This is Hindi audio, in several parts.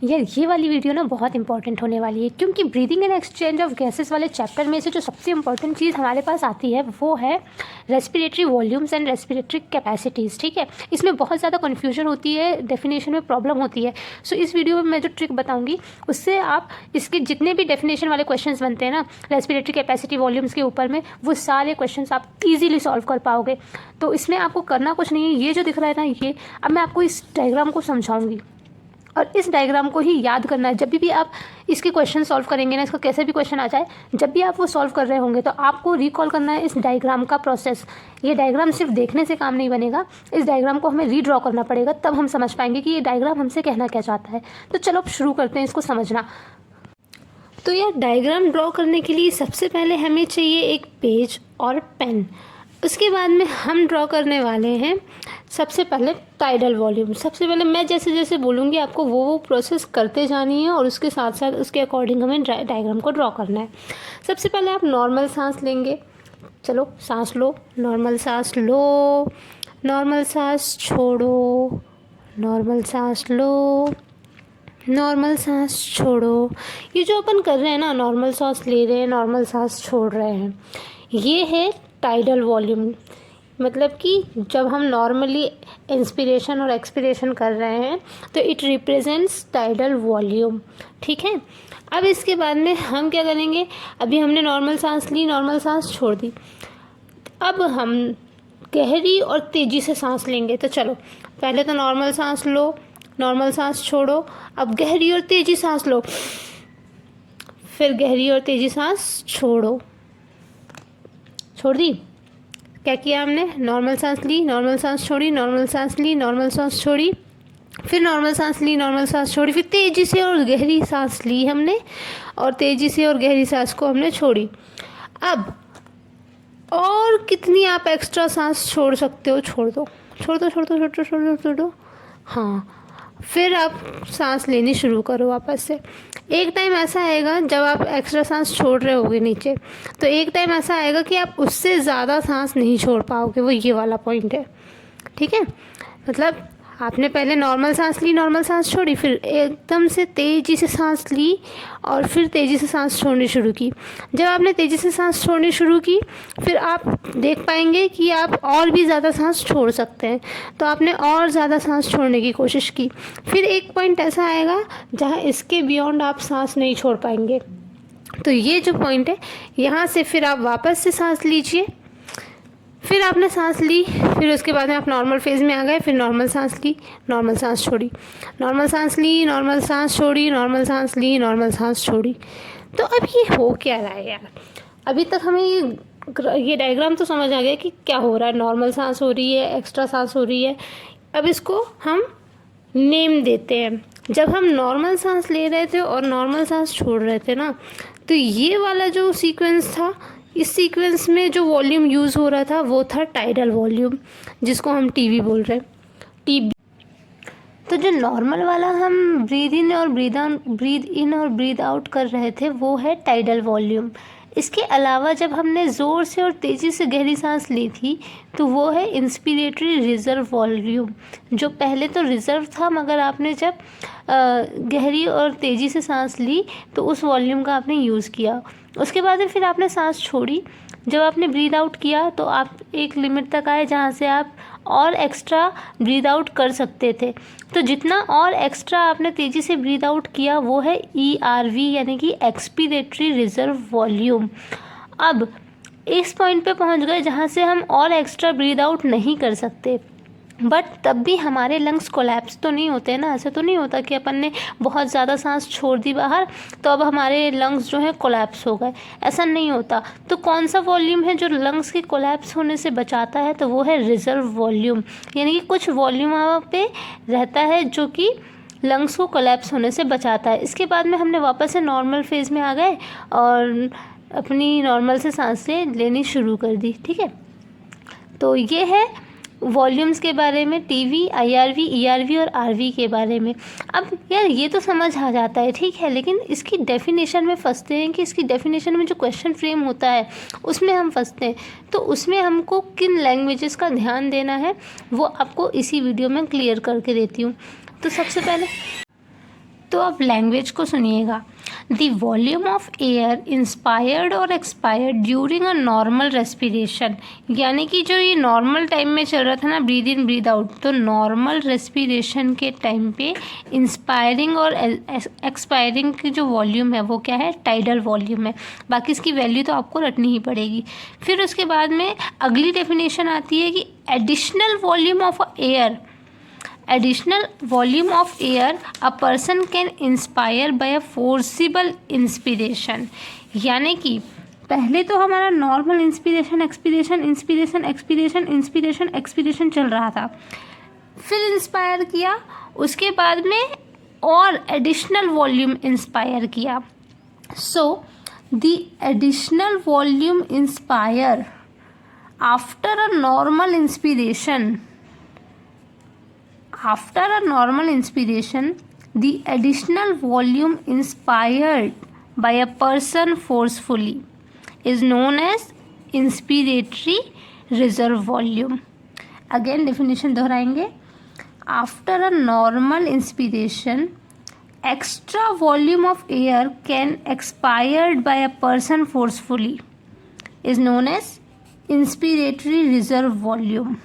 यार ये वाली वीडियो ना बहुत इंपॉर्टेंट होने वाली है, क्योंकि breathing and exchange of gases वाले चैप्टर में से जो सबसे इंपॉर्टेंट चीज़ हमारे पास आती है वो है respiratory volumes and respiratory capacities. ठीक है, इसमें बहुत ज़्यादा कन्फ्यूजन होती है, डेफिनेशन में प्रॉब्लम होती है। सो इस वीडियो में मैं जो ट्रिक बताऊँगी उससे आप इसके जितने भी डेफिनेशन वाले क्वेश्चन बनते हैं ना रेस्पिरेटरी कैपेसिटी वॉल्यूम्स के ऊपर में, वो सारे क्वेश्चन आप ईजिली सॉल्व कर पाओगे। तो इसमें आपको करना कुछ नहीं है, ये जो दिख रहा है ना ये अब मैं आपको इस डायग्राम को समझाऊंगी और इस डायग्राम को ही याद करना है। जब भी आप इसके क्वेश्चन सॉल्व करेंगे ना, इसका कैसे भी क्वेश्चन आ जाए, जब भी आप वो सॉल्व कर रहे होंगे तो आपको रिकॉल करना है इस डायग्राम का प्रोसेस। ये डायग्राम सिर्फ देखने से काम नहीं बनेगा, इस डायग्राम को हमें रीड्रॉ करना पड़ेगा, तब हम समझ पाएंगे कि ये डायग्राम हमसे कहना क्या चाहता है। तो चलो अब शुरू करते हैं इसको समझना। तो यार डायग्राम ड्रॉ करने के लिए सबसे पहले हमें चाहिए एक पेज और पेन। उसके बाद में हम ड्रॉ करने वाले हैं सबसे पहले टाइडल वॉल्यूम। सबसे पहले मैं जैसे जैसे बोलूँगी आपको वो प्रोसेस करते जानी है और उसके साथ साथ उसके अकॉर्डिंग हमें डायग्राम को ड्रॉ करना है। सबसे पहले आप नॉर्मल सांस लेंगे। चलो सांस लो, नॉर्मल सांस लो, नॉर्मल सांस छोड़ो, नॉर्मल सांस लो, नॉर्मल सांस छोड़ो। ये जो अपन कर रहे हैं ना, नॉर्मल सांस ले रहे हैं, नॉर्मल सांस छोड़ रहे हैं, ये है टाइडल वॉल्यूम। मतलब कि जब हम नॉर्मली इंस्पिरेशन और एक्सपिरेशन कर रहे हैं तो इट रिप्रेजेंट्स टाइडल वॉल्यूम। ठीक है, अब इसके बाद में हम क्या करेंगे, अभी हमने नॉर्मल सांस ली, नॉर्मल सांस छोड़ दी, अब हम गहरी और तेज़ी से सांस लेंगे। तो चलो पहले तो नॉर्मल सांस लो, नॉर्मल सांस छोड़ो, अब गहरी और तेज़ी सांस लो, फिर गहरी और तेज़ी सांस छोड़ो। छोड़ दी, क्या किया हमने, नॉर्मल सांस ली, नॉर्मल सांस छोड़ी, नॉर्मल सांस ली, नॉर्मल सांस छोड़ी, फिर नॉर्मल सांस ली, नॉर्मल सांस छोड़ी, फिर तेज़ी से और गहरी सांस ली हमने और तेज़ी से और गहरी सांस को हमने छोड़ी। अब और कितनी आप एक्स्ट्रा सांस छोड़ सकते हो छोड़ दो, छोड़ दो, छोड़ दो, छोड़ दो, छोड़ दो, छोड़ दो। हाँ, फिर आप सांस लेनी शुरू करो वापस से। एक टाइम ऐसा आएगा जब आप एक्स्ट्रा सांस छोड़ रहे होगे नीचे, तो एक टाइम ऐसा आएगा कि आप उससे ज़्यादा सांस नहीं छोड़ पाओगे, वो ये वाला पॉइंट है। ठीक है, मतलब आपने पहले नॉर्मल सांस ली, नॉर्मल सांस छोड़ी, फिर एकदम से तेज़ी से सांस ली और फिर तेज़ी से सांस छोड़नी शुरू की। जब आपने तेज़ी से सांस छोड़नी शुरू की, फिर आप देख पाएंगे कि आप और भी ज़्यादा सांस छोड़ सकते हैं, तो आपने और ज़्यादा सांस छोड़ने की कोशिश की। फिर एक पॉइंट ऐसा आएगा जहाँ इसके बियॉन्ड आप सांस नहीं छोड़ पाएंगे। तो ये जो पॉइंट है, यहाँ से फिर आप वापस से सांस लीजिए। फिर आपने सांस ली, फिर उसके बाद में आप नॉर्मल फेज़ में आ गए, फिर नॉर्मल सांस ली, नॉर्मल सांस छोड़ी, नॉर्मल सांस ली, नॉर्मल सांस छोड़ी, नॉर्मल सांस ली, नॉर्मल सांस छोड़ी। तो अब ये हो क्या रहा है यार, अभी तक हमें ये डायग्राम तो समझ आ गया कि क्या हो रहा है, नॉर्मल सांस हो रही है, एक्स्ट्रा सांस हो रही है। अब इसको हम नेम देते हैं। जब हम नॉर्मल सांस ले रहे थे और नॉर्मल सांस छोड़ रहे थे ना, तो ये वाला जो सीक्वेंस था, इस सीक्वेंस में जो वॉल्यूम यूज़ हो रहा था वो था टाइडल वॉल्यूम, जिसको हम टीवी बोल रहे हैं, टीबी। तो जो नॉर्मल वाला हम ब्रीद इन और ब्रीद आउट कर रहे थे वो है टाइडल वॉल्यूम। इसके अलावा जब हमने ज़ोर से और तेज़ी से गहरी सांस ली थी तो वो है इंस्पिरेटरी रिजर्व वॉल्यूम, जो पहले तो रिजर्व था, मगर आपने जब गहरी और तेज़ी से सांस ली तो उस वॉल्यूम का आपने यूज़ किया। उसके बाद फिर आपने सांस छोड़ी, जब आपने ब्रीद आउट किया तो आप एक लिमिट तक आए जहाँ से आप और एक्स्ट्रा ब्रीद आउट कर सकते थे। तो जितना और एक्स्ट्रा आपने तेज़ी से ब्रीद आउट किया वो है ERV, यानी कि एक्सपीरेटरी रिजर्व वॉल्यूम। अब इस पॉइंट पे पहुंच गए जहाँ से हम और एक्स्ट्रा ब्रीद आउट नहीं कर सकते, बट तब भी हमारे लंग्स कोलैप्स तो नहीं होते ना। ऐसा तो नहीं होता कि अपन ने बहुत ज़्यादा सांस छोड़ दी बाहर तो अब हमारे लंग्स जो हैं कोलैप्स हो गए, ऐसा नहीं होता। तो कौन सा वॉल्यूम है जो लंग्स के कोलैप्स होने से बचाता है, तो वो है रिजर्व वॉल्यूम। यानी कि कुछ वॉल्यूम वहाँ पे रहता है जो कि लंग्स को कोलैप्स होने से बचाता है। इसके बाद में हमने वापस से नॉर्मल फेज़ में आ गए और अपनी नॉर्मल से सांसें लेनी शुरू कर दी। ठीक है, तो ये है वॉल्यूम्स के बारे में, टीवी, IRV, ERV और RV के बारे में। अब यार ये तो समझ आ जाता है, ठीक है, लेकिन इसकी डेफिनेशन में फंसते हैं कि इसकी डेफिनेशन में जो क्वेश्चन फ्रेम होता है उसमें हम फंसते हैं। तो उसमें हमको किन लैंग्वेजेस का ध्यान देना है वो आपको इसी वीडियो में क्लियर करके देती हूँ। तो सबसे पहले तो अब लैंग्वेज को सुनिएगा। The volume of air inspired और expired during a normal respiration, यानी कि जो ये नॉर्मल टाइम में चल रहा था ना, ब्रीद इन ब्रीद आउट, तो नॉर्मल रेस्पिरेशन के टाइम पे इंस्पायरिंग और एक्सपायरिंग की जो वॉल्यूम है वो क्या है, टाइडल वॉल्यूम है। बाकी इसकी वैल्यू तो आपको रटनी ही पड़ेगी। फिर उसके बाद में अगली डेफिनेशन आती है कि additional volume of air, additional volume of air a person can inspire by a forcible inspiration, यानी कि पहले तो हमारा normal inspiration expiration inspiration expiration inspiration expiration चल रहा था, फिर इंस्पायर किया, उसके बाद में और एडिशनल वॉल्यूम इंस्पायर किया। So the additional volume inspire after a normal inspiration, after a normal inspiration, the additional volume inspired by a person forcefully is known as inspiratory reserve volume. Again definition दोहराएंगे। After a normal inspiration, extra volume of air can expired by a person forcefully is known as inspiratory reserve volume.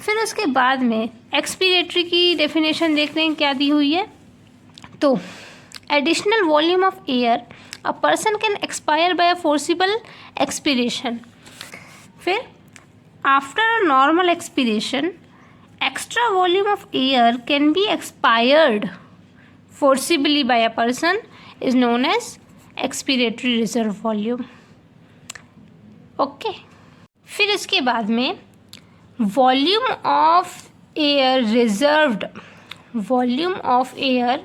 फिर उसके बाद में एक्सपीरेटरी की डेफिनेशन देखते हैं क्या दी हुई है। तो additional volume of air a person can expire by a forcible expiration. फिर after a normal expiration extra volume of air can be expired forcibly by a person is known as expiratory reserve volume. Okay, फिर इसके बाद में volume of air reserved, volume of air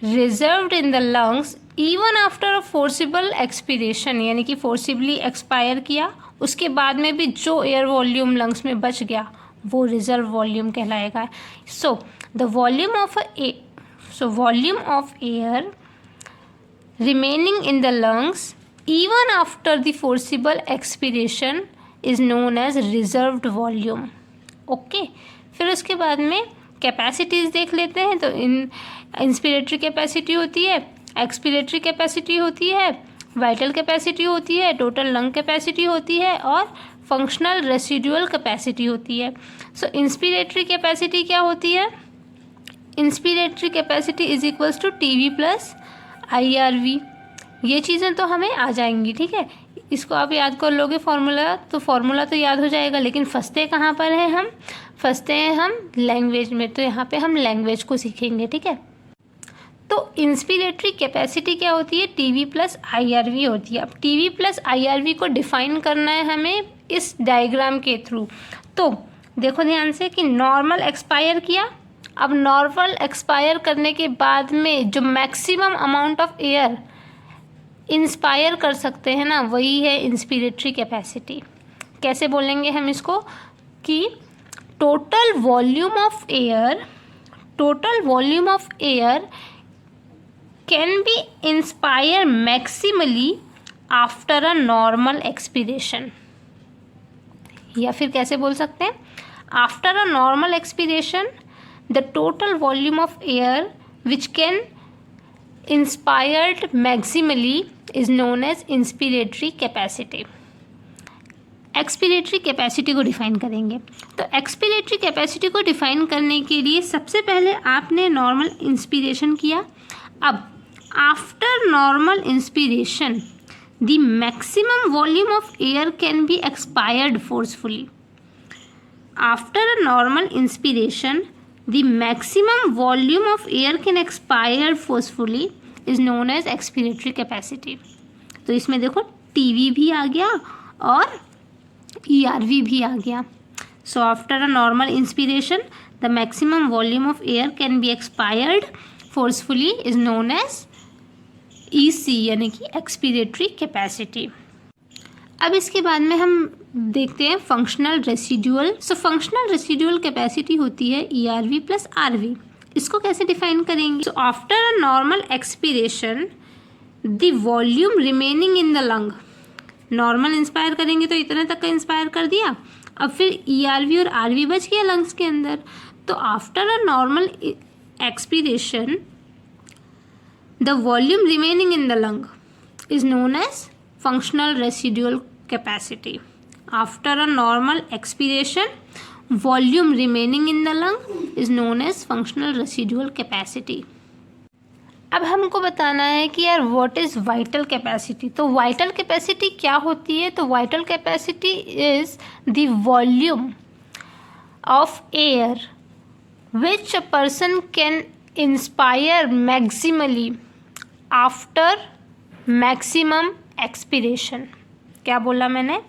reserved in the lungs even after a forcible expiration, यानी कि फोर्सिबली एक्सपायर किया, उसके बाद में भी जो एयर वॉल्यूम लंग्स में बच गया वो रिजर्व वॉल्यूम कहलाएगा। So the volume of air remaining in the lungs even after the forcible expiration is known as reserved volume. Okay, फिर उसके बाद में कैपेसिटीज़ देख लेते हैं। तो इंस्पिरेटरी कैपेसिटी होती है, एक्सपिरेटरी कैपेसिटी होती है, वाइटल कैपेसिटी होती है, टोटल लंग कैपेसिटी होती है और फंक्शनल रेसिडुअल कैपेसिटी होती है। सो इंस्पिरेटरी कैपेसिटी क्या होती है? Inspiratory capacity is equals to TV plus IRV। ये चीज़ें तो हमें आ जाएंगी, ठीक है, इसको आप याद कर लोगे फार्मूला, तो फार्मूला तो याद हो जाएगा। लेकिन फंसते कहाँ पर हैं हम? फंसते हैं हम लैंग्वेज में, तो यहाँ पे हम लैंग्वेज को सीखेंगे, ठीक है। तो इंस्पिरेटरी कैपेसिटी क्या होती है? टीवी प्लस IRV होती है। अब टीवी प्लस IRV को डिफाइन करना है हमें इस डायग्राम के थ्रू। तो देखो ध्यान से कि नॉर्मल एक्सपायर किया, अब नॉर्मल एक्सपायर करने के बाद में जो maximum amount of air inspire कर सकते हैं ना, वही है इंस्पिरेटरी कैपेसिटी। कैसे बोलेंगे हम इसको कि total volume of air can be inspire maximally after a normal expiration, या फिर कैसे बोल सकते हैं, after a normal expiration the total volume of air which can inspired maximally is known as inspiratory capacity. Expiratory capacity को डिफाइन करेंगे। तो एक्सपिरेटरी कैपेसिटी को डिफाइन करने के लिए सबसे पहले आपने नॉर्मल इंस्पिरेशन किया। अब after normal inspiration the maximum volume of air can be expired forcefully. After a normal inspiration the maximum volume of air can expire forcefully is known as expiratory capacity. तो इसमें देखो टीवी भी आ गया और ERV भी आ गया। So after a normal inspiration the maximum volume of air can be expired forcefully is known as EC, यानी कि एक्सपिरेटरी कैपेसिटी। अब इसके बाद में हम देखते हैं functional residual. So functional residual capacity होती है ERV प्लस RV। इसको कैसे डिफाइन करेंगे? सो after a normal expiration the volume remaining in the lung, normal inspire करेंगे तो इतने तक का इंस्पायर कर दिया, अब फिर ERV और RV बच गया लंग्स के अंदर। तो after a normal expiration the volume remaining in the lung is known as functional residual capacity. After a normal expiration, volume remaining in the lung is known as functional residual capacity. अब हमको बताना है कि यार व्हाट इज़ वाइटल कैपेसिटी. तो वाइटल कैपेसिटी क्या होती है? तो vital capacity is the volume of air which a person can inspire maximally after maximum expiration. क्या बोला मैंने?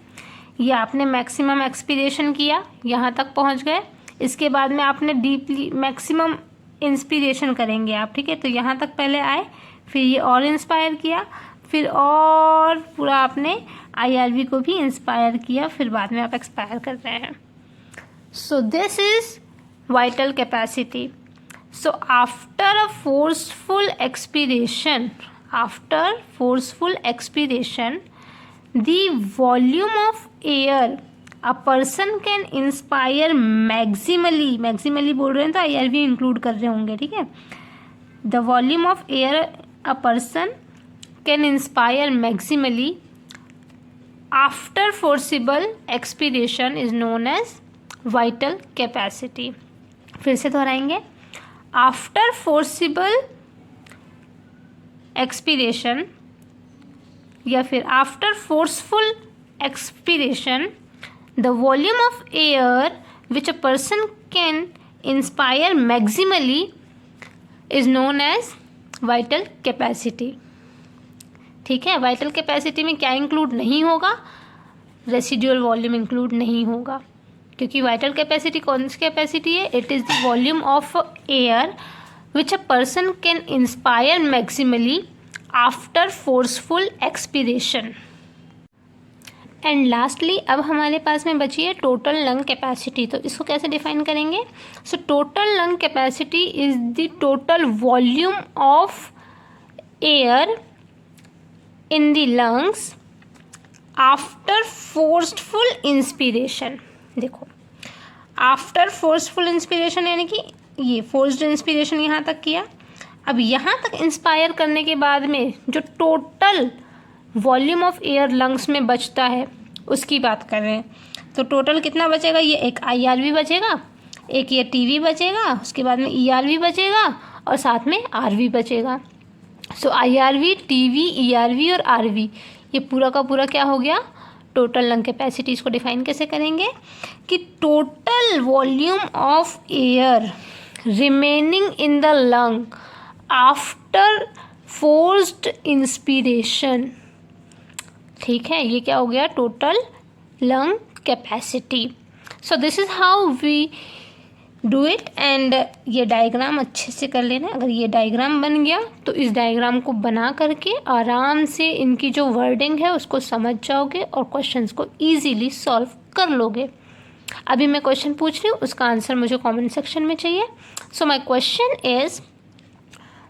ये आपने मैक्सिमम एक्सपीरेशन किया, यहाँ तक पहुँच गए, इसके बाद में आपने डीपली मैक्सिमम इंस्पिरेशन करेंगे आप, ठीक है. तो यहाँ तक पहले आए, फिर ये और इंस्पायर किया, फिर और पूरा आपने IRV को भी इंस्पायर किया, फिर बाद में आप एक्सपायर कर रहे हैं. So this is vital capacity. So after a forceful expiration, the volume of air a person can inspire maximally बोल रहे हैं तो IRV इंक्लूड कर रहे होंगे, ठीक है. the volume of air a person can inspire maximally after forcible expiration is known as vital capacity. फिर से दोहराएंगे. आफ्टर फोर्सिबल एक्सपीरेशन या फिर after forceful expiration, the volume of air which a person can inspire maximally is known as vital capacity. ठीक है. वाइटल कैपेसिटी में क्या इंक्लूड नहीं होगा? रेसिडुअल वॉल्यूम इंक्लूड नहीं होगा, क्योंकि वाइटल कैपेसिटी कौन सी कैपेसिटी है? It is the volume of air which a person can inspire maximally after forceful expiration. And lastly अब हमारे पास में बची है टोटल लंग कैपेसिटी. तो इसको कैसे डिफाइन करेंगे? So total lung capacity is the total volume of air in the lungs after forceful inspiration. देखो, आफ्टर फोर्सफुल इंस्पिरेशन यानी कि ये फोर्स्ड इंस्पिरेशन यहाँ तक किया, अब यहाँ तक इंस्पायर करने के बाद में जो total volume of air lungs में बचता है उसकी बात कर रहे हैं. तो टोटल कितना बचेगा? ये एक IRV बचेगा, एक ये TV बचेगा, उसके बाद में ERV बचेगा और साथ में RV बचेगा. सो IRV, TV, ERV और RV ये पूरा का पूरा क्या हो गया? Total lung capacity. इसको डिफाइन कैसे करेंगे कि total volume of air remaining in the lung after forced inspiration. ठीक है, ये क्या हो गया? Total lung capacity. So this is how we do it. And ये डायग्राम अच्छे से कर लेना. अगर ये डायग्राम बन गया तो इस डायग्राम को बना करके आराम से इनकी जो वर्डिंग है उसको समझ जाओगे और क्वेश्चंस को इजीली सॉल्व कर लोगे. अभी मैं क्वेश्चन पूछ रही हूँ, उसका आंसर मुझे कमेंट सेक्शन में चाहिए. So my question is,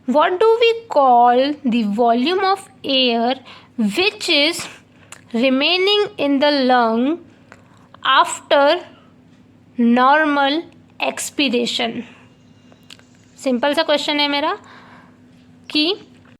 what do we call the volume of air which is remaining in the lung after normal expiration. Simple सा क्वेश्चन है मेरा कि